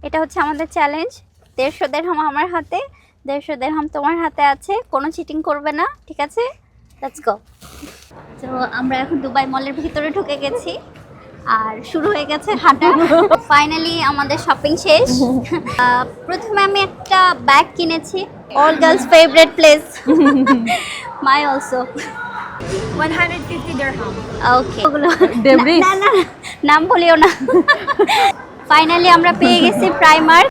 এটা হচ্ছে আমাদের চ্যালেঞ্জ। 150 দিরহাম আমার হাতে, 150 দিরহাম তোমার হাতে আছে। কোনো চিটিং করবে না, ঠিক আছে? Let's go. তো আমরা এখন দুবাই মলের ভিতরে ঢুকে গেছি আর শুরু হয়ে গেছে হাঁটা। ফাইনালি আমাদের শপিং শেষ। প্রথমে আমি একটা ব্যাগ কিনেছি, অল গার্লস ফেভারিট প্লেস, মাই অলসো। 150 dirham. ওকে, না না নাম বলিও না। ফাইনালি আমরা পেয়ে গেছি প্রাইমার।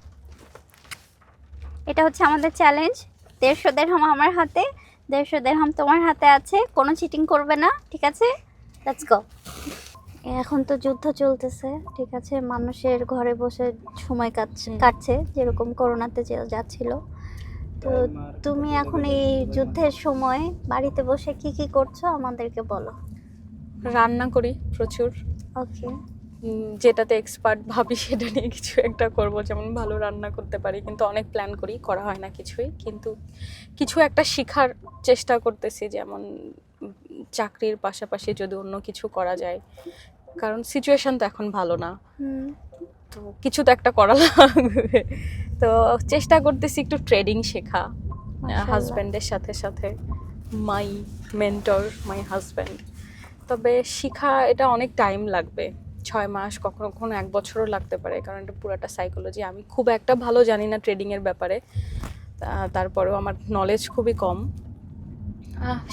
এটা হচ্ছে আমাদের চ্যালেঞ্জ। 150 দিরহাম আমার হাতে, 150 দিরহাম তোমার হাতে আছে। কোনো চিটিং করবে না, ঠিক আছে? Let's go. এখন তো যুদ্ধ চলতেছে, ঠিক আছে? মানুষের ঘরে বসে সময় কাটছে যেরকম করোনাতে যাচ্ছিল। তো তুমি এখন এই যুদ্ধের সময় বাড়িতে বসে কি কি করছো আমাদেরকে বলো। রান্না করি প্রচুর, ওকে। যেটাতে এক্সপার্ট ভাবি সেটা নিয়ে কিছু একটা করব, যেমন ভালো রান্না করতে পারি, কিন্তু অনেক প্ল্যান করি, করা হয় না কিছুই। কিন্তু কিছু একটা শেখার চেষ্টা করতেছি, যেমন চাকরির পাশাপাশি যদি অন্য কিছু করা যায়, কারণ সিচুয়েশন তো এখন ভালো না, তো কিছু তো একটা করা লাগবে। তো চেষ্টা করতেছি একটু ট্রেডিং শেখা হাজব্যান্ডের সাথে সাথে। মাই মেন্টর মাই হাজব্যান্ড। তবে শিখা এটা অনেক টাইম লাগবে, 6 মাস, কখনো কখনো 1 বছরও লাগতে পারে, কারণ এটা পুরাটা সাইকোলজি। আমি খুব একটা ভালো জানি না ট্রেডিংয়ের ব্যাপারে, তারপরেও আমার নলেজ খুবই কম,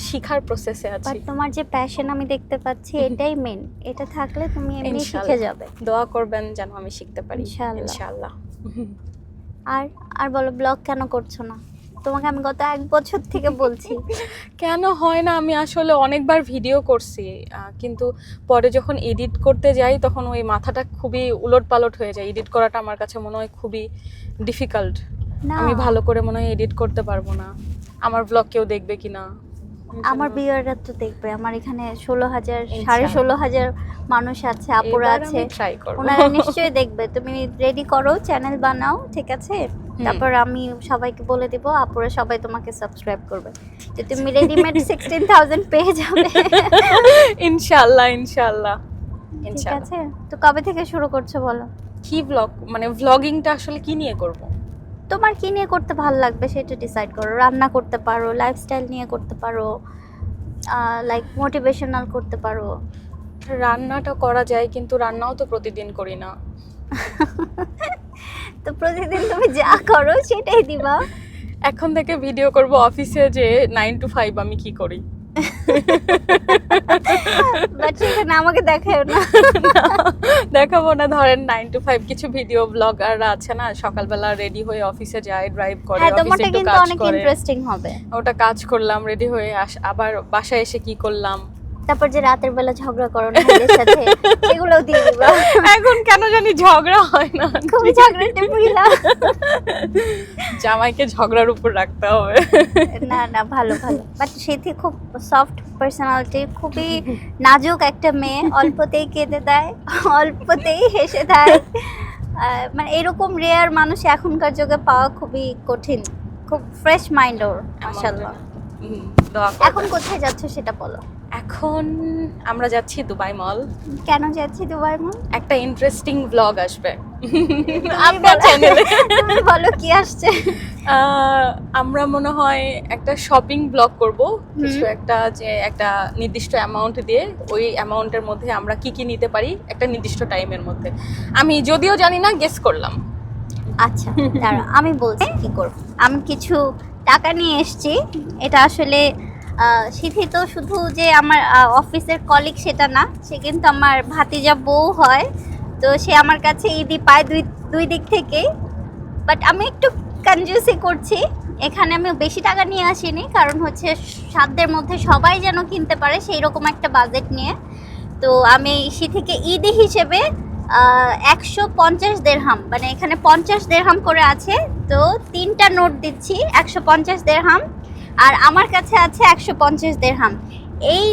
শিখার প্রসেসে বাট আছি। তোমার যে প্যাশন আমি দেখতে পাচ্ছি, এটাই মেন। এটা থাকলে তুমি এমনি শিখে যাবে। দোয়া করবেন যেন আমি শিখতে পারি ইনশাআল্লাহ। ইনশাআল্লাহ। আর আর বলো, ব্লগ কেন করছো না? তোমাকে আমি গত 1 বছর থেকে বলছি। কেন হয় না, আমি আসলে অনেকবার ভিডিও করছি, কিন্তু পরে যখন এডিট করতে যাই তখন ওই মাথাটা খুবই উলটপালট হয়ে যায়। এডিট করাটা আমার কাছে মনে হয় খুবই ডিফিকাল্ট। না, আমি ভালো করে মনে হয় এডিট করতে পারবো না। আমার ব্লগ কেউ দেখবে কিনা? আমার ভিউয়াররা তো দেখবে। আমার এখানে 16,000 16,500 মানুষ আছে, আপুরা আছে, ট্রাই করব। ওনারা নিশ্চয়ই দেখবে। তুমি রেডি করো, চ্যানেল বানাও, ঠিক আছে? তারপর আমি সবাইকে বলে দিব, আপুরা সবাই তোমাকে সাবস্ক্রাইব করবে। তো তুমি রেডিমেড 16,000 পেয়ে যাবে। ইনশাআল্লাহ ইনশাআল্লাহ ঠিক ইনশাআল্লাহ। আছে। তো কবে থেকে শুরু করছো বলো? কি ব্লগ, মানে ব্লগিংটা আসলে কি নিয়ে করব? তোমার কি নিয়ে করতে ভালো লাগবে সেটা ডিসাইড করো। রান্না করতে পারো, লাইফস্টাইল নিয়ে করতে পারো, লাইক মোটিভেশনাল করতে পারো। রান্নাটা করা যায়, কিন্তু রান্নাও তো প্রতিদিন করি না। তো প্রতিদিন তুমি যা করো সেটাই দিবা। এখন থেকে ভিডিও করব অফিসে যে 9 to 5 আমি কি করি। বাট সেখানে আমাকে দেখাও না। দেখাবো না, ধরেন 9 to 5 কিছু ভিডিও ব্লগাররা আছে না, সকালবেলা রেডি হয়ে অফিসে যায়, ড্রাইভ করে, হ্যাঁ, অফিসে তোমারটা একটু কিন্তু কাজ অনেক করে, ইন্টারেস্টিং হবে। ওটা কাজ করলাম, রেডি হয়ে আবার বাসায় এসে কি করলাম, তারপর যে রাতের বেলা ঝগড়া করো না ভাইয়ের সাথে, সেগুলোও দিয়ে দিবা। এখন কেন জানি ঝগড়া হয় না, খুবই ঝগড়াটে মহিলা। জামাইকে ঝগড়ার উপর রাখতে হবে। না না, ভালো ভালো। বাট সেটি খুব সফট পার্সোনালিটি, খুবই নাজুক একটা মেয়ে। অল্পতেই কেঁদে দেয়, অল্পতেই হেসে দেয়। মানে এরকম রেয়ার মানুষ এখনকার যুগে পাওয়া খুবই কঠিন। খুব ফ্রেশ মাইন্ড ওর, মাশাআল্লাহ। দোয়া করবেন। এখন কোথায় যাচ্ছ সেটা বলো। এখন আমরা যাচ্ছি দুবাই মল। কেন যাচ্ছি দুবাই মল? একটা ইন্টারেস্টিং ব্লগ আসবে তুমি আপনার বলো- চ্যানেলে। তুমি বলো কি আসছে। আমরা মনে হয় একটা শপিং ব্লগ করব, কিছু একটা, যে একটা নির্দিষ্ট অ্যামাউন্ট দিয়ে ওই অ্যামাউন্টের মধ্যে আমরা কি কি নিতে পারি একটা নির্দিষ্ট টাইমের মধ্যে। আমি যদিও জানি না, গেস করলাম। আচ্ছা দাঁড়া, আমি বলছি কি করব। আমি কিছু টাকা নিয়ে এসেছি। এটা আসলে সিথি তো শুধু যে আমার অফিসের কলিগ সেটা না, সে কিন্তু আমার ভাতিজা বউ হয়। তো সে আমার কাছে ঈদি পায় দুই দিক থেকেই। বাট আমি একটু কনজুসি করছি। এখানে আমি বেশি টাকা নিয়ে আসিনি, কারণ হচ্ছে সাধ্যের মধ্যে সবাই যেন কিনতে পারে সেই রকম একটা বাজেট নিয়ে। তো আমি সিথিকে ঈদি হিসেবে 150 দিরহাম, মানে এখানে 50 দিরহাম করে আছে, তো 3টা নোট দিচ্ছি 150 দিরহাম। আর আমার কাছে আছে 150 দিরহাম। এই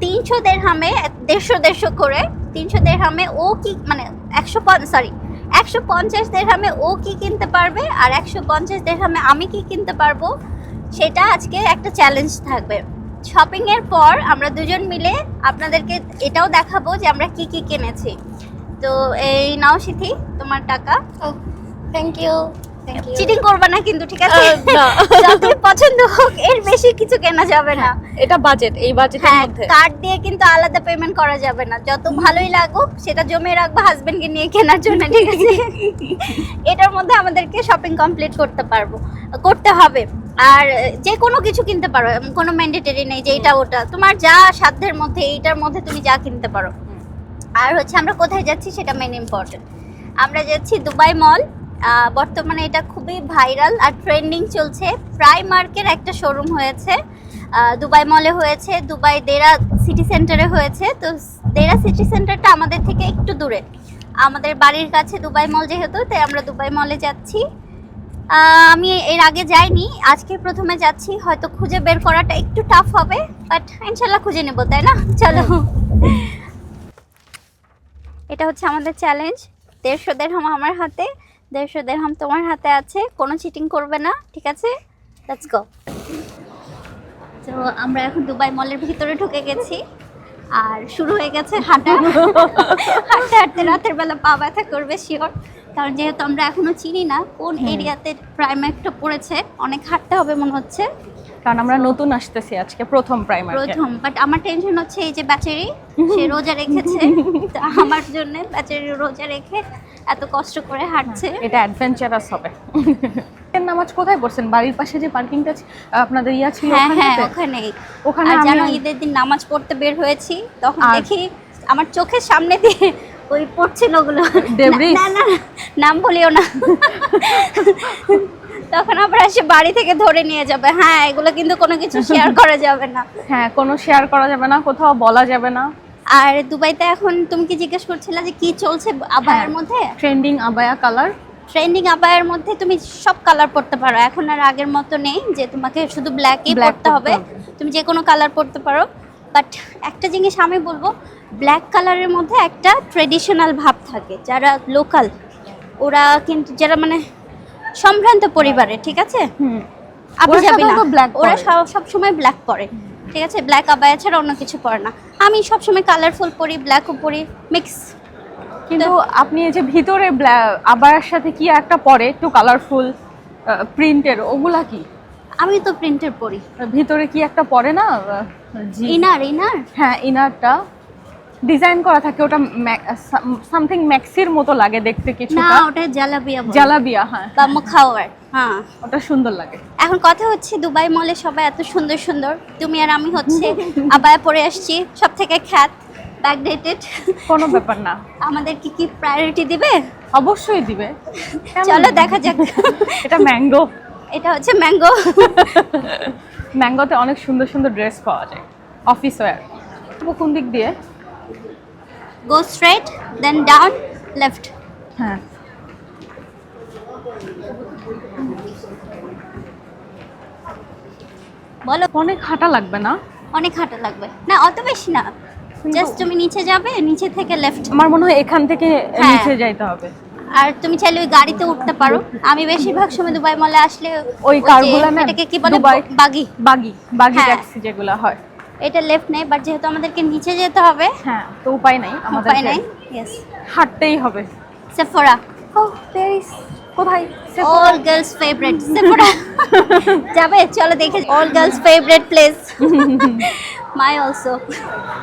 300 দিরহামে 150 করে, 300 দিরহামে ও কি, মানে 150 দিরহামে ও কি কিনতে পারবে আর 150 দিরহামে আমি কি কিনতে পারবো, সেটা আজকে একটা চ্যালেঞ্জ থাকবে। শপিং এর পর আমরা দুজন মিলে আপনাদেরকে এটাও দেখাবো যে আমরা কি কি কিনেছি। তো এই নাও সিথি, তোমার টাকা। থ্যাংক ইউ চিটিং করবে না কিন্তু, ঠিক আছে? না। যতই পছন্দ হোক এর বেশি কিছু কেনা যাবে না। এটা বাজেট, এই বাজেটের হ্যাঁ, মধ্যে কার্ড দিয়ে কিন্তু আলাদা পেমেন্ট করা যাবে না। যত ভালোই লাগুক সেটা জমে রাখবো হাজবেন্ডকে নিয়ে কেনার জন্য, ঠিক আছে? এটার মধ্যে আমাদেরকে শপিং কমপ্লিট করতে হবে। আর যে কোনো কিছু কিনতে পারো, কোনো ম্যান্ডেটরি নেই যে এটা ওটা, তোমার যা সাধ্যের মধ্যে এইটার মধ্যে তুমি যা কিনতে পারো। আর হচ্ছে আমরা কোথায় যাচ্ছি সেটা মেইন ইম্পর্টেন্ট। আমরা যাচ্ছি দুবাই মল। বর্তমানে এটা খুবই ভাইরাল আর ট্রেন্ডিং চলছে। প্রাইমার্কের একটা শোরুম হয়েছে, দুবাই মলে হয়েছে, দুবাই দেরা সিটি সেন্টারে হয়েছে। তো দেরা সিটি সেন্টারটা আমাদের থেকে একটু দূরে, আমাদের বাড়ির কাছে দুবাই মল যেহেতু, তাই আমরা দুবাই মলে যাচ্ছি। আমি এর আগে যাইনি, আজকে প্রথমে যাচ্ছি। হয়তো খুঁজে বের করাটা একটু টাফ হবে, বাট ইনশাল্লাহ খুঁজে নেবো, তাই না? চলো। এটা হচ্ছে আমাদের চ্যালেঞ্জ। 150 দিরহাম আমার হাতে, 150 দিরহাম তোমার হাতে আছে। কোনো চিটিং করবে না, ঠিক আছে? Let's go. তো আমরা এখন দুবাই মলের ভিতরে ঢুকে গেছি আর শুরু হয়ে গেছে হাঁটা। হাঁটতে হাঁটতে রাতের বেলা পা ব্যথা করবে শিওর, কারণ যেহেতু আমরা এখনো চিনি না কোন এরিয়াতে প্রাইমার্কটা পড়েছে। অনেক হাঁটতে হবে মনে হচ্ছে, কারণ আমরা নতুন আসতেছি আজকে প্রথম প্রাইমার্কে। প্রথম। বাট আমার টেনশন হচ্ছে এই যে ব্যাচারি, সে রোজা রেখেছে, তো আমার জন্য ব্যাচারি রোজা রেখে এত কষ্ট করে হাঁটছে। এটা অ্যাডভেঞ্চারাস হবে। নামাজ কোথায় পড়ছেন? বাড়ির পাশে যে পার্কিংটা আপনাদের ইয়া ছিল হ্যাঁ হ্যাঁ, ওখানেতে? ওখানেই। ওখানে আর জানো আমি ঈদের দিন নামাজ পড়তে বের হয়েছি, তখন আর- দেখি আমার চোখের সামনে দিয়ে ওই পড়ছিল ওগুলো। ডেবরিস? না না, নাম বলিও না। তখন আবার এসে বাড়ি থেকে ধরে নিয়ে যাবে। হ্যাঁ, এগুলো কিন্তু কোনো কিছু শেয়ার করা যাবে না। হ্যাঁ, কোনো শেয়ার করা যাবে না, কোথাও বলা যাবে না। আর দুবাইতে এখন তুমি কি জিজ্ঞেস করছিলে যে কি চলছে আবায়ের মধ্যে? Trending abaya colour. ট্রেন্ডিং আবায়ের মধ্যে তুমি সব কালার পরতে পারো। এখন আর আগের মতো নেই যে তোমাকে শুধু ব্ল্যাকই Black পরতে হবে, তুমি যে কোনো কালার পরতে পারো। বাট একটা জিনিস আমি বলবো, ব্ল্যাক কালারের মধ্যে একটা ট্রেডিশনাল ভাব থাকে। যারা লোকাল ওরা কিন্তু, যারা মানে সম্ভ্রান্ত পরিবারে, ঠিক আছে, আপনি ওরা যাবি না, সাধারণত black ওরা পরে। সব সময় ব্ল্যাক পরে, ঠিক আছে? ব্ল্যাক আবায়া ছাড়া অন্য কিছু পরে না। আমি সব সময় কালারফুল পরি, ব্ল্যাকও পরি, মিক্স। কিন্তু আপনি এই যে ভিতরে আবায়ার সাথে কি একটা পরে একটু কালারফুল প্রিন্টের, ওগুলা কি? আমি তো প্রিন্টের পরি। ভিতরে কি একটা পরে না? ইনার হ্যাঁ, ইনারটা ডিজাইন করা থাকে, ওটা সামথিং ম্যাক্সির মতো লাগে দেখতে না, কিছুটা। ওটা জালাবিয়া বলে। জালাবিয়া, হ্যাঁ, বা মুখাওয়ার। হ্যাঁ, ওটা সুন্দর লাগে। এখন কথা হচ্ছে দুবাই মলে সবাই এত সুন্দর সুন্দর, তুমি আর আমি হচ্ছে আবায়া পরে আসছি, সব থেকে খ্যাত, ব্যাকডেটেড। কোনো ব্যাপার না, আমাদের কি প্রায়োরিটি দিবে? অবশ্যই দিবে। কেন চলো দিবে না? দেখা যাক। এটা ম্যাঙ্গো। এটা হচ্ছে ম্যাঙ্গো। ম্যাঙ্গোতে অনেক সুন্দর সুন্দর ড্রেস পাওয়া যায়, অফিস ওয়্যার। কোন দিক দিয়ে? Go straight, then down, left. হ্যাঁ, বলো। অনেক হাঁটা লাগবে না? অনেক হাঁটা লাগবে না, অত বেশি না। জাস্ট তুমি নিচে যাবে, নিচে থেকে লেফট। আমার মনে হয় এখান থেকে হ্যাঁ। নিচে যাইতে হবে। আর তুমি চাইলে ওই গাড়িতে উঠতে পারো। আমি বেশিরভাগ সময় দুবাই মলে আসলে ওই যে কারগুলো না, এটাকে কি বলে, দুবাই বাগি। বাগি হ্যাঁ। ট্যাক্সি যেগুলো হয়। এটা লেফট নেই, বাট যেহেতু আমাদেরকে নিচে যেতে হবে, হ্যাঁ, তো উপায় নাই, আমাদের উপায় নাই। ইয়েস, হাঁটতেই হবে। সেফোরা। ও, প্যারিস কোথায়? All girls favourite Sephora. যাবে? চলো দেখে। All girls favourite place. My also.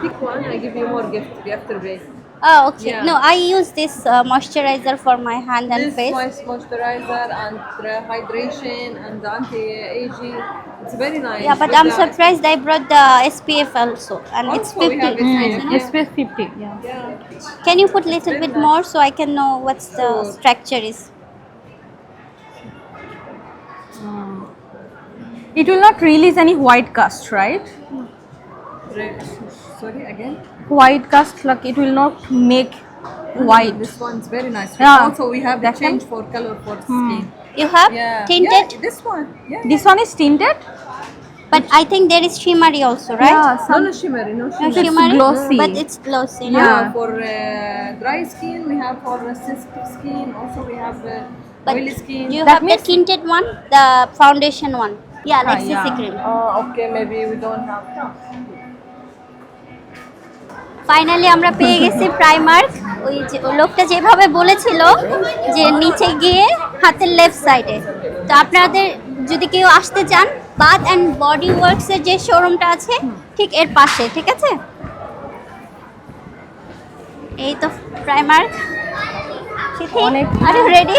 Pick one, I give you more gift after day. Oh, okay. Yeah. No, I use this moisturizer for my hand and This face. moisturizer and hydration and anti-aging. It's very nice. Yeah, but With I'm the- surprised I brought the SPF also, and it's Also, we 50. have it. isn't it? SPF 50. Yeah. Can you put a little bit more so I can know what's the Sure. structure is? It will not release any white cast, right? Sorry, again? White cast, like it will not make white. This one's very nice. Yeah. Also, we have the That change one? for color for skin. You have Yeah. tinted, Yeah, this one. Yeah. This one is tinted? but I think there is shimmery also, right? Yeah, No, some, no shimmery, no No shimmery. shimmery, glossy. but it's glossy. no? Yeah, for dry skin, we have for sensitive skin. Also, we have But oily skin. do you That have the means- tinted one, the foundation one? Yeah, like CC yeah. cream. Okay, maybe we don't have. Finally আমরা পেয়ে গেছি Primark. ওই যে ওই লোকটা যেভাবে বলেছিল যে নিচে গিয়ে হাতের লেফট সাইডে। তো আপনাদের যদি কেউ আসতে চান, বাথ অ্যান্ড বডি ওয়ার্কসের যে শোরুমটা আছে ঠিক এর পাশে, ঠিক আছে? এই তো প্রাইমার্ক। অনেক আরে ready,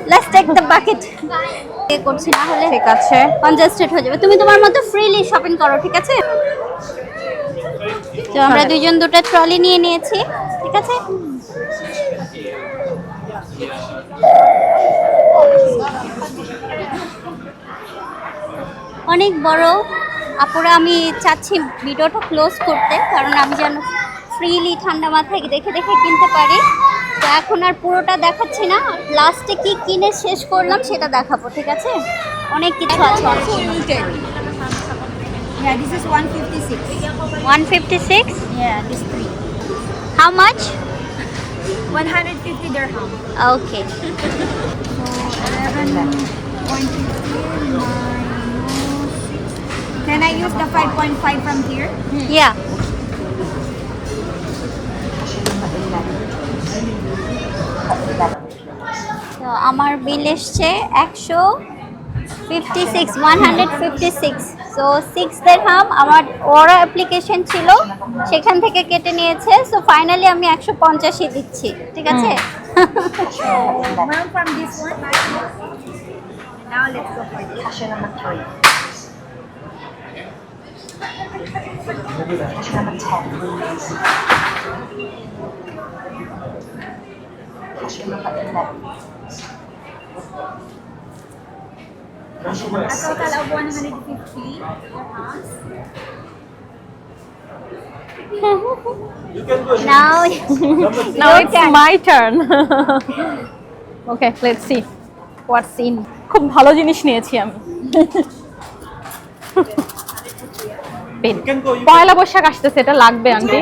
let's take the bucket. এ করছি না হলে ঠিক আছে। কনজাস্টেড হয়ে যাবে। তুমি তোমার মতো ফ্রিলি শপিং করো, ঠিক আছে? তো আমরা দুইজন দুটো ট্রলি নিয়ে নিয়েছি, ঠিক আছে? অনেক বড় আপুরা, আমি চাচ্ছি ভিডিওটা ক্লোজ করতে, কারণ আমি যেন ফ্রিলি ঠান্ডা মাথায় দেখে দেখে কিনতে পারি। তো এখন আর পুরোটা দেখাচ্ছি না, লাস্টে কি কিনে শেষ করলাম সেটা দেখাবো, ঠিক আছে? অনেক কিছু আছে। Yeah, this is 156. 156? Yeah, this three. How much? 150 dirham. Okay. So 11.50 minus. Can I use the 5.5 from here? Yeah. তো আমার বিল এসছে 156 সো 6 দিরহাম আমার ওরা অ্যাপ্লিকেশন ছিল সেখান থেকে কেটে নিয়েছে। সো ফাইনালি আমি 150 দিচ্ছি, ঠিক আছে? Well, from this one. Now let's go for this. Cashier number 3. Cashier number 10. Cashier number 11. A total of 150 dirhams. Now Now it's my turn. Okay, let's see what's in. খুব ভালো জিনিস নিয়েছি আমি। Pen. পয়লা বৈশাখ আসতেছে, এটা লাগবে আন্টি।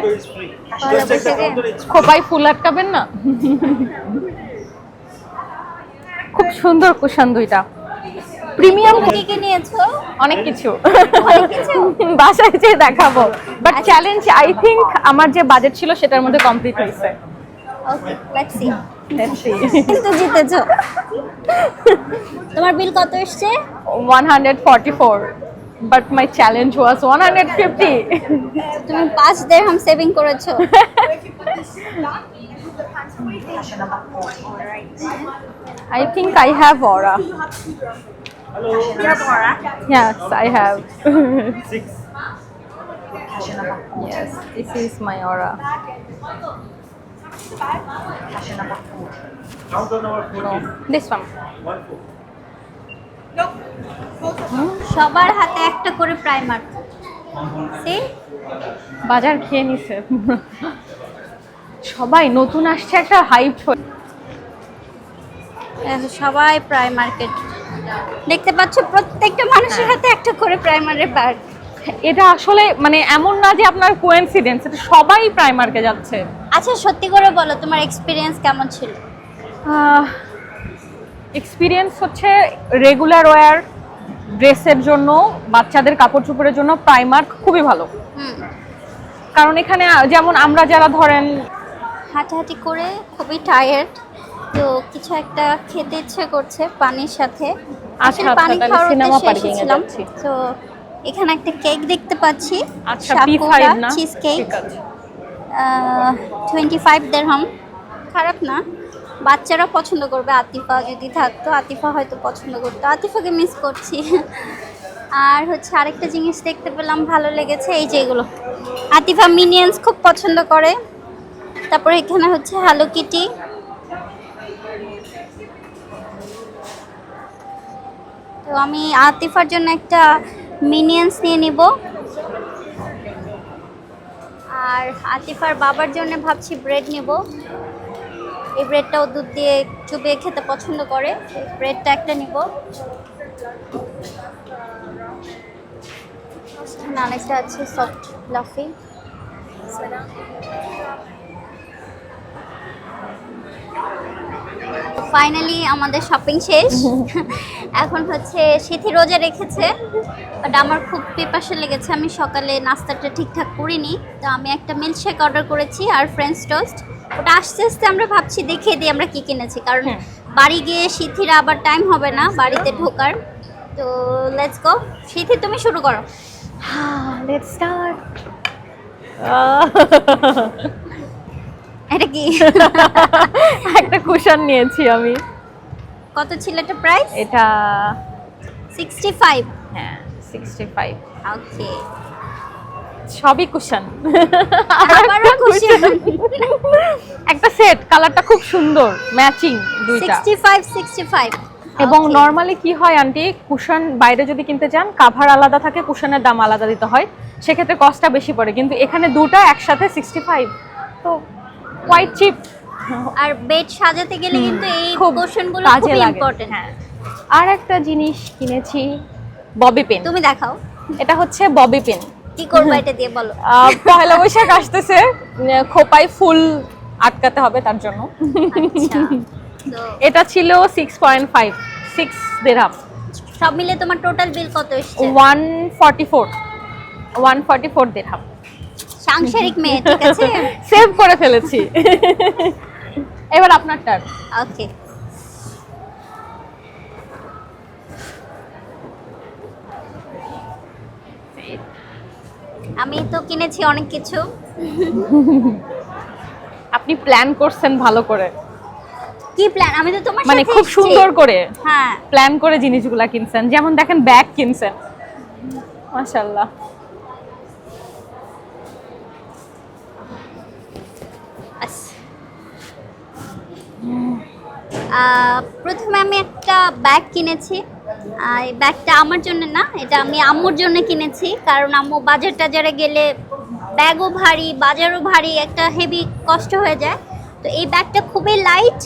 পয়লা বৈশাখে খোপাই ফুল আটকাবেন না? খুব সুন্দর কুশন দুইটা, প্রিমিয়াম। কি কি নিয়েছো? অনেক কিছু অনেক কিছু? বাসায় যেয়ে দেখাবো, বাট চ্যালেঞ্জ আই থিংক আমার যে বাজেট ছিল সেটার মধ্যে কমপ্লিট হয়েছে। ওকে, লেটস সি। কিন্তু জিতেছো। তোমার বিল কত এসছে? 144, but my challenge was 150. তুমি 5 দিরহাম সেভিং করেছো। Cashier number 14. I think I have aura. You have aura? Yes, I have. Cashier number 14. Yes, this is my aura. Cashier number 14. No, this one. সবার হাতে একটা করে প্রাইমার। সি বাজার খেয়ে নিছে সবাই, নতুন আসছে একটা হাইপ। সবাই প্রাইমার্কেট দেখতে পাচ্ছ, প্রত্যেকটা মানুষের হাতে একটা করে প্রাইমারের ব্যাগ। এটা আসলে মানে এমন না যে আপনার কোইন্সিডেন্স, এটা সবাই প্রাইমার্কে যাচ্ছে। আচ্ছা সত্যি করে বলো, তোমার এক্সপিরিয়েন্স কেমন ছিল? এক্সপিরিয়েন্স হচ্ছে রেগুলার ওয়্যার ড্রেসের জন্য, বাচ্চাদের কাপড় চোপড়ের জন্য প্রাইমার্ক খুবই ভালো। কারণ এখানে যেমন আমরা যারা ধরেন হাঁটাহাঁটি করে খুবই টায়ার্ড, তো কিছু একটা খেতে ইচ্ছে করছে পানির সাথে। আচ্ছা, পানি তাহলে খাওয়ার সিনেমা উদ্দেশ্যে পার্কিং এ এসেছিলাম। যাচ্ছি। তো এখানে একটা কেক দেখতে পাচ্ছি, আচ্ছা P5 না, চিজ কেক, ঠিক আছে। 25 দিরহাম, খারাপ না। বাচ্চারা পছন্দ করবে, আতিফা যদি থাকতো আতিফা হয়তো পছন্দ করতো, আতিফাকে মিস করছি। আর হচ্ছে আরেকটা জিনিস দেখতে পেলাম, ভালো লেগেছে, এই যে এগুলো আতিফা মিনিয়ন্স খুব পছন্দ করে। তারপরে এখানে হচ্ছে হ্যালো কিটি, তো আমি আতিফার জন্য একটা মিনিয়ন্স নিয়ে নিব, আর আতিফার বাবার জন্য ভাবছি ব্রেড নেব। এই ব্রেডটাও দুধ দিয়ে চুবিয়ে খেতে পছন্দ করে, ব্রেডটা একটা নিব। আরেকটা আছে সফট লাফি। ফাইনালি আমাদের শপিং শেষ। এখন হচ্ছে সিথি রোজা রেখেছে, বাট আমার খুব পিপাসা লেগেছে, আমি সকালে নাস্তাটা ঠিকঠাক করিনি, তো আমি একটা মিল্কশেক অর্ডার করেছি আর ফ্রেঞ্চ টোস্ট। ওটা আস্তে আস্তে আমরা ভাবছি দেখিয়ে দিই আমরা কি কিনেছি, কারণ বাড়ি গিয়ে সিথিরা আবার টাইম হবে না বাড়িতে ঢোকার। তো লেটস গো, সিথি তুমি শুরু করো। Let's start. এটা কি? একটা কুশন নিয়েছি আমি। কত ছিল এটা প্রাইস? এটা 65। হ্যাঁ 65। ওকে, সবই কুশন। আবারও খুশি। একটা সেট, কালারটা খুব সুন্দর, ম্যাচিং দুইটা। 65। এবং Okay. নরমালি কি হয় আন্টি, কুশন বাইরে যদি কিনতে যান কাভার আলাদা থাকে, কুশনের দাম আলাদা দিতে হয়, সেক্ষেত্রে কস্টটা বেশি পড়ে, কিন্তু এখানে দুটো একসাথে 65, তো কোয়াইট চিপ। আর বেড সাজাতে গেলে কিন্তু এই খুব কোশনগুলো কাজে খুব লাগে। ইম্পর্টেন্ট। হ্যাঁ, আর একটা জিনিস কিনেছি, ববি পেন। তুমি দেখাও এটা হচ্ছে ববি পেন। কি করবে এটা দিয়ে, বলো। পয়লা বৈশাখ আসতেছে, খোপায় ফুল আটকাতে হবে তার জন্য। আচ্ছা, তো এটা ছিল 6.5, 6 দিরহাম। সব মিলে তোমার টোটাল বিল কত এসেছে? 144 দিরহাম। সাংসারিক মেয়ে, ঠিক আছে। সেভ করে ফেলেছি। এবার আপনার টার্ন। ওকে, আমি তো কিনেছি অনেক কিছু। আপনি প্ল্যান করছেন ভালো করে, কি প্ল্যান? আমি তো তোমার মানে সাথে খুব এসেছি। সুন্দর করে হ্যাঁ, প্ল্যান করে জিনিসগুলা কিনছেন। যেমন দেখেন ব্যাগ কিনছেন, মাশাআল্লাহ। আস। প্রথমে আমি একটা ব্যাগ কিনেছি। এই ব্যাগটা আমার জন্য না, এটা আমি আম্মুর জন্য কিনেছি, কারণ আম্মু বাজার টাজারে গেলে ব্যাগও ভারী, বাজারও ভারী, একটা হেভি কষ্ট হয়ে যায়। তো এই ব্যাগটা খুবই লাইট,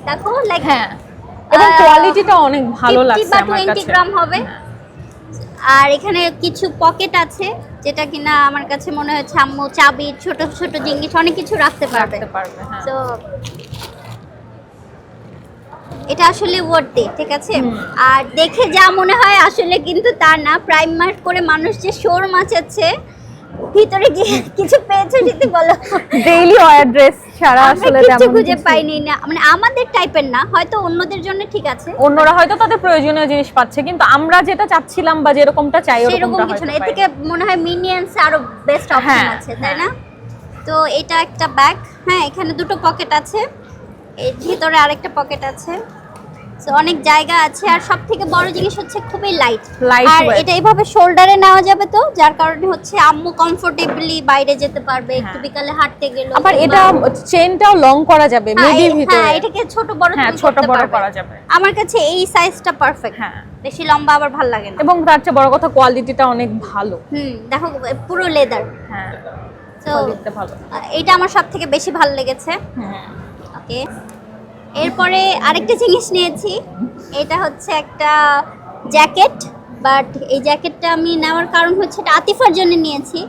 দেখো, লাইক হ্যাঁ, এবং কোয়ালিটিটা অনেক ভালো লাগছে আমার 20 কাছে। গ্রাম হবে। আর এখানে কিছু পকেট আছে, যেটা কিনা আমার কাছে মনে হচ্ছে আম্মু চাবি, ছোট ছোট জিনিস অনেক কিছু রাখতে পারবে। হ্যাঁ। তো এটা আসলে ওয়ার্থি, ঠিক আছে। আর দেখে যা মনে হয় আসলে কিন্তু তা না। প্রাইমার করে মানুষ যে শোর মাচাচ্ছে, ভিতরে গিয়ে কিছু পেয়েছো যদি বলো। ডেইলি ওয়্যার ড্রেস ছাড়া আমরা আসলে কিছু তেমন খুঁজে কিছু- পাইনি না, মানে আমাদের টাইপের না, হয়তো অন্যদের জন্য ঠিক আছে, অন্যরা হয়তো তাদের প্রয়োজনীয় জিনিস পাচ্ছে, কিন্তু আমরা যেটা চাচ্ছিলাম বা যেরকমটা চাই সেরকম ওরকমটা কিছু না। হয়তো এর থেকে মনে হয় মিনিয়ন্স আরো বেস্ট অপশন হ্যাঁ, আছে, তাই না? তো এটা একটা ব্যাগ। হ্যাঁ, এখানে দুটো পকেট আছে, এর ভিতরে আরেকটা পকেট আছে, তো অনেক জায়গা আছে। আর সব থেকে বড় জিনিস হচ্ছে খুবই লাইট। Light আর weight। এটা এইভাবে শোল্ডারে নেওয়া যাবে, তো যার কারণে হচ্ছে আম্মু কমফোর্টেবলি বাইরে যেতে পারবে, একটু হ্যাঁ। বিকালে হাঁটতে গেল। আবার এটা চেনটাও লং করা যাবে মেবি ভিতরে। হ্যাঁ, এটাকে ছোট বড় হ্যাঁ, তুমি ছোট করতে বড় পারবে। করা যাবে। আমার কাছে এই সাইজটা পারফেক্ট। হ্যাঁ। বেশি লম্বা আবার ভালো লাগে না। এবং তার চেয়ে বড় কথা কোয়ালিটিটা অনেক ভালো। দেখো পুরো লেদার। হ্যাঁ, তো কোয়ালিটিটা ভালো। এটা আমার সব থেকে বেশি ভালো লেগেছে। হ্যাঁ, ওকে, এরপরে আরেকটা জিনিস নিয়েছি। এটা হচ্ছে একটা জ্যাকেট, বাট এই জ্যাকেটটা আমি নেওয়ার কারণ হচ্ছে এটা আতিফার জন্য নিয়েছি।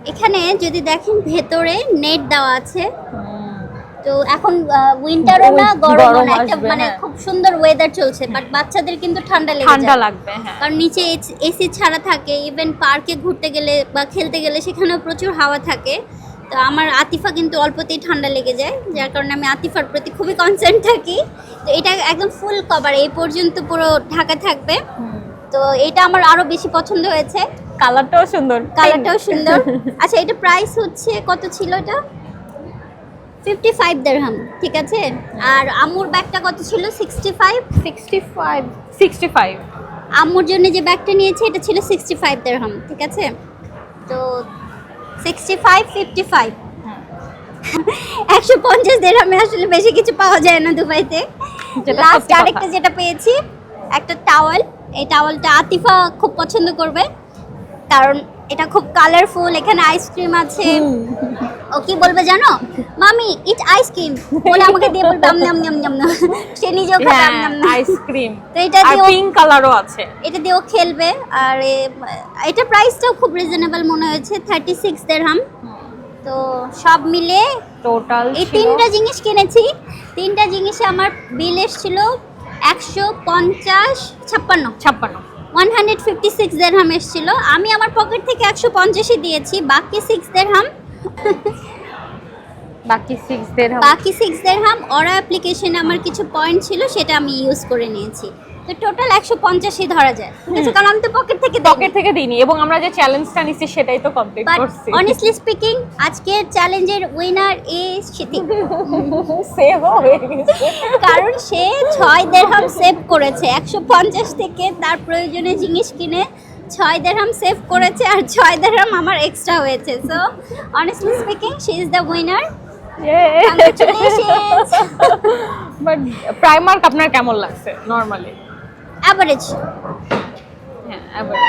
এখানে যদি দেখেন ভেতরে নেট দেওয়া আছে, তো এখন উইন্টারও না গরমও না, একটা আসবে, মানে হ্যাঁ। খুব সুন্দর ওয়েদার চলছে, বাট বাচ্চাদের কিন্তু ঠান্ডা লেগে ঠান্ডা যায়, লাগবে। হ্যাঁ, কারণ নিচে এসি ছাড়া থাকে। ইভেন পার্কে ঘুরতে গেলে বা খেলতে গেলে সেখানেও প্রচুর হাওয়া থাকে। তো আমার আতিফা কিন্তু অল্পতেই ঠান্ডা লেগে যায়, যার কারণে আমি আতিফার প্রতি খুবই কনসার্ন থাকি। তো এটা একদম ফুল কভার, এই পর্যন্ত পুরো ঢাকা থাকবে। তো এটা আমার আরো বেশি পছন্দ হয়েছে, কালারটাও সুন্দর, কালারটাও সুন্দর। আচ্ছা, এটা প্রাইস হচ্ছে কত ছিল এটা? 55 দিরহাম, ঠিক আছে। আর আম্মুর ব্যাগটা কত ছিল? 65। আম্মুর জন্য যে ব্যাগটা নিয়েছি এটা ছিল 65 দিরহাম, ঠিক আছে। তো 65, 55, 150 দিরহামে আসলে বেশি কিছু পাওয়া যায় না দুবাইতে। যেটা লাস্ট সত্যি কথা। আরেকটা যেটা পেয়েছি, একটা টাওয়াল। এই টাওয়ালটা আতিফা খুব পছন্দ করবে, কারণ এটা খুব কালারফুল। এখানে আইসক্রিম আছে। ও কি বলবে জানো? মামি ইট আইসক্রিম বলে আমাকে দিয়ে বলবে আম নাম নাম নাম নাম। সে নিজেও খাবে আম নাম নাম। আইসক্রিম। তো এটা আর দিয়ে ও- পিঙ্ক কালারও আছে। এটা দিয়েও খেলবে। আর এটা প্রাইসটাও খুব রিজনেবল মনে হয়েছে, 36 দিরহাম। তো তো সব মিলে টোটাল এই তিনটা জিনিস কিনেছি, তিনটা জিনিসে আমার বিল এসেছিল 156 156 দিরহাম এসেছিল। আমি আমার পকেট থেকে 150 দিয়েছি, বাকি 6 দিরহাম বাকি 6 দিরহাম ওরা অ্যাপ্লিকেশনে আমার কিছু পয়েন্ট ছিল সেটা আমি ইউজ করে নিয়েছি। তো টোটাল 150 ধরা যায়, ঠিক আছে, কারণ আমি তো পকেট থেকে দিইনি এবং আমরা যে চ্যালেঞ্জটা নিছি সেটাই তো কমপ্লিট বাট করছি। অনেস্টলি স্পিকিং আজকের চ্যালেঞ্জের উইনার ইজ সিথি। সেভ হয়ে গেছে কারণ সে 6 দিরহাম সেভ করেছে 150 থেকে, তার প্রয়োজনীয় জিনিস কিনে 6 দিরহাম সেভ করেছে, আর 6 দিরহাম আমার এক্সট্রা হয়েছে। So honestly speaking she is the winner. Congratulations. But Primark আপনার কেমন লাগছে নরমালি? এভারেজ। হ্যাঁ এভারেজ।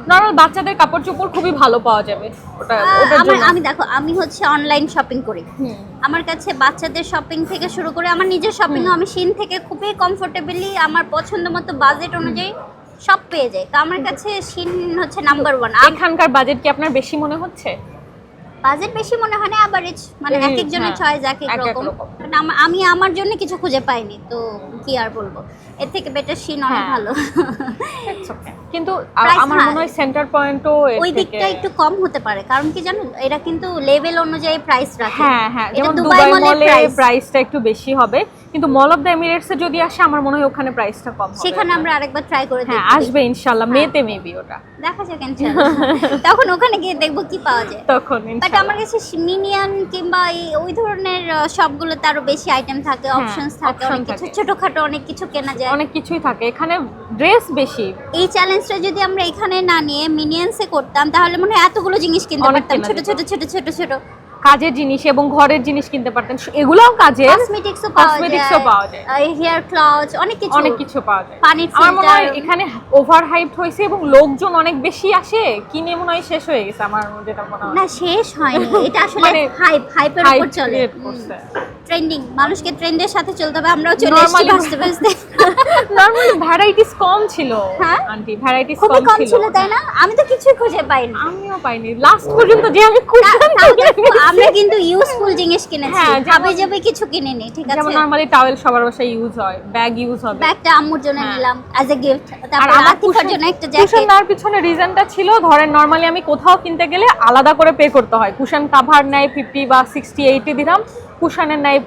নরমাল বাচ্চাদের কাপড় চোপড় খুবই ভালো পাওয়া যাবে ওটার জন্য। আমি দেখো, আমি হচ্ছে অনলাইন শপিং করি। আমার কাছে বাচ্চাদের শপিং থেকে শুরু করে আমার নিজের শপিংও আমি শিন থেকে খুবই কমফোর্টেবলি আমার পছন্দ মতো বাজেট অনুযায়ী সব পেয়ে যাই। তো আমার কাছে শিন হচ্ছে নাম্বার 1। এখানকার বাজেট কি আপনার বেশি মনে হচ্ছে? বাজেট বেশি মনে হয় না, এভারেজ, মানে এক একজনের চয়েস এক এক রকম। আমি আমার জন্য কিছু খুঁজে পাইনি, তো কি আর বলবো, এর থেকে বেটার শিন অনেক ভালো। কিন্তু Price আমার মনে হয় সেন্টার পয়েন্টও ওই দিকটা একটু কম হতে পারে, কারণ কি জানো, এরা কিন্তু লেভেল অনুযায়ী প্রাইস রাখে। হ্যাঁ এটা যেমন দুবাই দুবাই মলের মলে price। প্রাইসটা একটু বেশি হবে, কিন্তু মল অফ দ্য এমিরেটসে যদি আসে আমার মনে হয় ওখানে প্রাইসটা কম হবে। সেখানে আমরা আরেকবার ট্রাই করে হ্যাঁ দেখি। আসবে ইনশাআল্লাহ, মেতে মেবি ওটা দেখা যাক ইনশাআল্লাহ। তখন ওখানে গিয়ে দেখবো কি পাওয়া যায়। তখন বাট ইনশাআল্লাহ। আমার কাছে মিনিয়ান কিংবা ওই ধরনের সবগুলোতে আরো বেশি আইটেম থাকে, অপশনস থাকে, option অনেক কিছু থাকে। ছোটখাটো অনেক কিছু কেনা যায়। অনেক কিছুই থাকে এখানে, ড্রেস বেশি। এই চ্যালেঞ্জটা যদি আমরা এখানে না নিয়ে মিনিয়ান্সে করতাম তাহলে মনে হয় এতগুলো জিনিস কিনতে অনেক পারতাম, কেনা ছোট যেত। ছোট ছোট ছোট ছোট কাজের জিনিস এবং ঘরের জিনিস কিনতে পারতেন, এগুলোও কাজের। কসমেটিক্সও Cosmetics ও পাওয়া যায়। হেয়ার ক্লথ, অনেক কিছু পাওয়া যায়। পানির আমার মনে হয় filter। এখানে ওভার হাইপড হয়েছে এবং লোকজন অনেক বেশি আসে, কিনে মনে হয় শেষ হয়ে গেছে আমার যেটা মনে হয়। না শেষ হয়নি, এটা আসলে মানে হাইপের উপর hype চলে। create করছে। ট্রেন্ডিং, মানুষকে ট্রেন্ডের সাথে চলতে হবে, আমরাও চলে এসেছি Normally- ভাসতে ভাসতে। নরমালি ভ্যারাইটিস কম ছিল। হ্যাঁ? আন্টি ভ্যারাইটিস খুবই কম ছিল। ছিল তাই না? আমি তো কিছুই খুঁজে পাইনি। আমিও পাইনি লাস্ট পর্যন্ত, যে আমি কুশন তাও দেখো, আমরা কিন্তু ইউজফুল জিনিস কিনেছি, হ্যাঁ, যেমন- যাবে যাবে কিছু কিনিনি, ঠিক আছে? যেমন নরমালি টাওয়েল সবার বাসায় ইউজ হয়, ব্যাগ ইউজ হবে। ব্যাগটা আম্মুর জন্য হ্যাঁ। নিলাম অ্যাজ এ গিফট, আর তারপর আমার আতিফার জন্য একটা কুশন জ্যাকেট। নেওয়ার পিছনে রিজনটা ছিল, ধরেন নরমালি আমি কোথাও কিনতে গেলে আলাদা করে পে করতে হয়। কুশন কাভার নেয় 50 বা 60 80 দিরহাম, কুশনের নেয়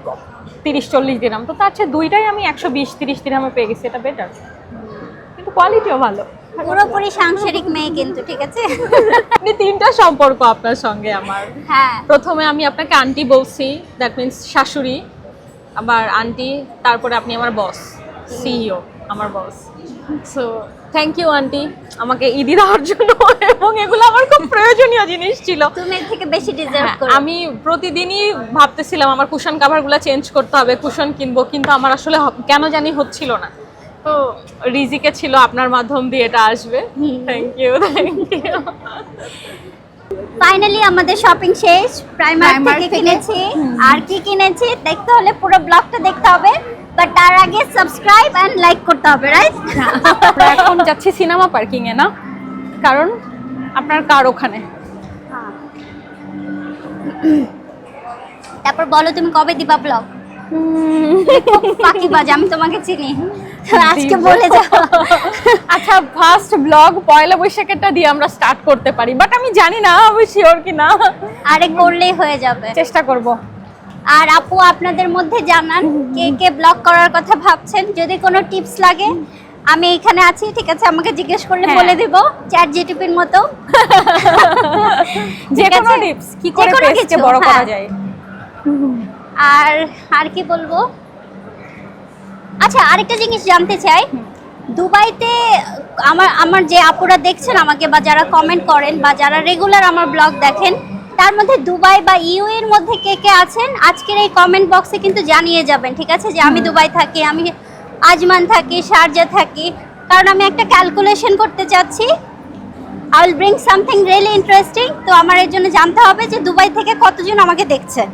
30-40 দিরহাম। তো তার চেয়ে দুইটাই আমি 120-30 দিরহামে পেয়ে গেছি, এটা বেটার, কিন্তু কোয়ালিটিও ভালো। পুরোপুরি সাংসারিক মেয়ে কিন্তু, ঠিক আছে? আপনি তিনটা সম্পর্ক আপনার সঙ্গে আমার। হ্যাঁ, প্রথমে আমি আপনাকে আন্টি বলছি, দ্যাট মিন্স শাশুড়ি, আবার আন্টি, তারপরে আপনি আমার বস, সিইও, আমার বস। সো থ্যাংক ইউ আন্টি আমাকে ঈদি দেওয়ার জন্য, এবং এগুলো আমার খুব প্রয়োজনীয় জিনিস ছিল। তুমি এর থেকে বেশি ডিজার্ভ হ্যাঁ, করো। আমি প্রতিদিনই ভাবতেছিলাম আমার কুশন কাভারগুলো চেঞ্জ করতে হবে, কুশন কিনবো, কিন্তু আমার আসলে কেন জানি হচ্ছিল না। তো রিজিকে ছিল আপনার মাধ্যম দিয়ে এটা আসবে। Thank you. ফাইনালি আমাদের শপিং শেষ, প্রাইমার্ক থেকে কিনেছি। আর কি কিনেছি দেখতে হলে পুরো ব্লগটা দেখতে হবে, বাট তার আগে সাবস্ক্রাইব এন্ড লাইক করতে হবে, রাইট? আমরা এখন যাচ্ছি সিনেমা পার্কিং এ, না কারণ আপনার কার ওখানে। তারপর বলো তুমি কবে দিবা ব্লগ? ফাঁকিবাজ, আমি তোমাকে চিনি, তো আজকে বলে যাও। আচ্ছা ফার্স্ট ব্লগ পয়লা বৈশাখেরটা দিয়ে আমরা স্টার্ট করতে পারি, বাট আমি জানি না আমি শিওর কি না। আরে করলেই হয়ে যাবে, চেষ্টা করব। আর আপু আপনাদের মধ্যে জানান কে কে ব্লগ করার কথা ভাবছেন, যদি কোনো টিপস লাগে আমি এখানে আছি, ঠিক আছে? আমাকে জিজ্ঞেস করলে হ্যাঁ। বলে দিব, চ্যাট জিটিপির মতো। যে ঠিক কোনো আছে? টিপস কি করে যে কোনো পেজকে কিছু, বড় করা হ্যাঁ। যায়। আর কি বলবো, আচ্ছা আরেকটা জিনিস জানতে চাই, দুবাইতে আমার যে আপুরা দেখছেন আমাকে, বা যারা কমেন্ট করেন, বা যারা রেগুলার আমার ব্লগ দেখেন, তার মধ্যে দুবাই বা ইউ এর মধ্যে কে কে আছেন আজকের এই কমেন্ট বক্সে কিন্তু জানিয়ে যাবেন, ঠিক আছে? যে আমি দুবাই থাকি, আমি আজমান থাকি, শারজা থাকি, কারণ আমি একটা ক্যালকুলেশন করতে চাচ্ছি। I will bring something really interesting. তো আমার এর জন্য জানতে হবে যে দুবাই থেকে কতজন আমাকে দেখছেন,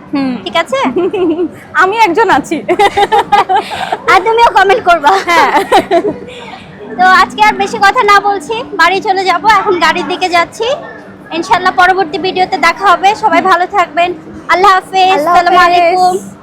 ঠিক আছে? আমি একজন আছি। আর তুমিও কমেন্ট করবা। হ্যাঁ। তো আজকে আর বেশি কথা না বলছি, বাড়ি চলে যাব, এখন গাড়ির দিকে যাচ্ছি। ইনশাআল্লাহ পরবর্তী ভিডিওতে দেখা হবে। সবাই ভালো থাকবেন। আল্লাহ হাফেজ। আল্লাহ আসসালামু হাফেজ। আলাইকুম।